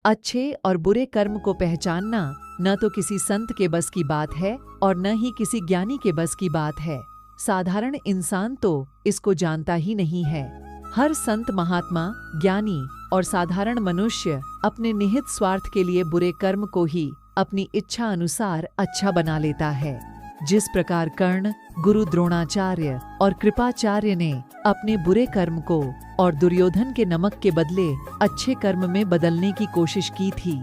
अच्छे और बुरे कर्म को पहचानना न तो किसी संत के बस की बात है और न ही किसी ज्ञानी के बस की बात है। साधारण इंसान तो इसको जानता ही नहीं है। हर संत, महात्मा, ज्ञानी और साधारण मनुष्य अपने निहित स्वार्थ के लिए बुरे कर्म को ही अपनी इच्छा अनुसार अच्छा बना लेता है। जिस प्रकार कर्ण, गुरु द्रोणाचार्य और कृपाचार्य ने अपने बुरे कर्म को और दुर्योधन के नमक के बदले अच्छे कर्म में बदलने की कोशिश की थी।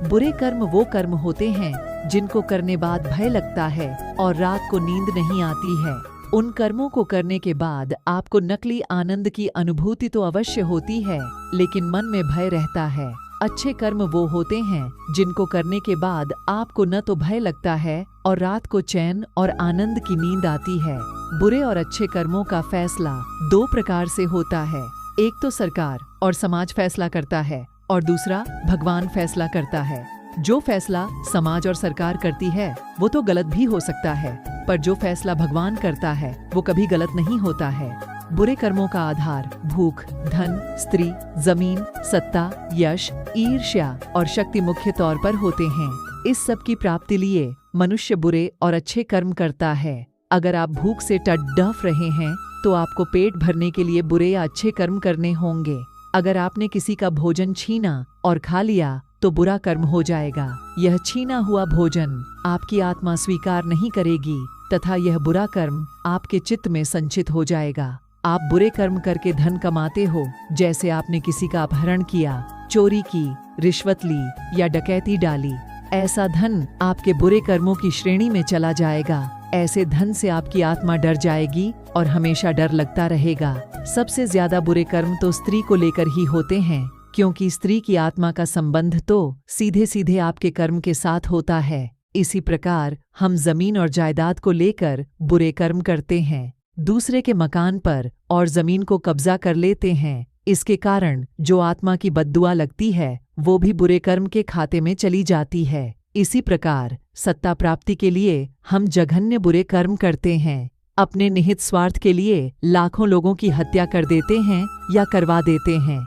बुरे कर्म वो कर्म होते हैं जिनको करने बाद भय लगता है और रात को नींद नहीं आती है। उन कर्मों को करने के बाद आपको नकली आनंद की अनुभूति तो अवश्य होती है, लेकिन मन में भय रहता है। अच्छे कर्म वो होते हैं जिनको करने के बाद आपको न तो भय लगता है और रात को चैन और आनंद की नींद आती है। बुरे और अच्छे कर्मों का फैसला दो प्रकार से होता है। एक तो सरकार और समाज फैसला करता है और दूसरा भगवान फैसला करता है। जो फैसला समाज और सरकार करती है वो तो गलत भी हो सकता है, पर जो फैसला भगवान करता है वो कभी गलत नहीं होता है। बुरे कर्मों का आधार भूख, धन, स्त्री, जमीन, सत्ता, यश, ईर्ष्या और शक्ति मुख्य तौर पर होते हैं। इस सब की प्राप्ति लिए मनुष्य बुरे और अच्छे कर्म करता है। अगर आप भूख से टड्डफ रहे हैं तो आपको पेट भरने के लिए बुरे या अच्छे कर्म करने होंगे। अगर आपने किसी का भोजन छीना और खा लिया तो बुरा कर्म हो जाएगा। यह छीना हुआ भोजन आपकी आत्मा स्वीकार नहीं करेगी तथा यह बुरा कर्म आपके चित्त में संचित हो जाएगा। आप बुरे कर्म करके धन कमाते हो, जैसे आपने किसी का अपहरण किया, चोरी की, रिश्वत ली या डकैती डाली। ऐसा धन आपके बुरे कर्मों की श्रेणी में चला जाएगा। ऐसे धन से आपकी आत्मा डर जाएगी और हमेशा डर लगता रहेगा। सबसे ज्यादा बुरे कर्म तो स्त्री को लेकर ही होते हैं, क्योंकि स्त्री की आत्मा का संबंध तो सीधे सीधे आपके कर्म के साथ होता है। इसी प्रकार हम जमीन और जायदाद को लेकर बुरे कर्म करते हैं, दूसरे के मकान पर और जमीन को कब्जा कर लेते हैं। इसके कारण जो आत्मा की बद्दुआ लगती है वो भी बुरे कर्म के खाते में चली जाती है। इसी प्रकार सत्ता प्राप्ति के लिए हम जघन्य बुरे कर्म करते हैं। अपने निहित स्वार्थ के लिए लाखों लोगों की हत्या कर देते हैं या करवा देते हैं।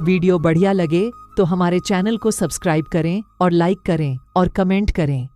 वीडियो बढ़िया लगे तो हमारे चैनल को सब्सक्राइब करें और लाइक करें और कमेंट करें।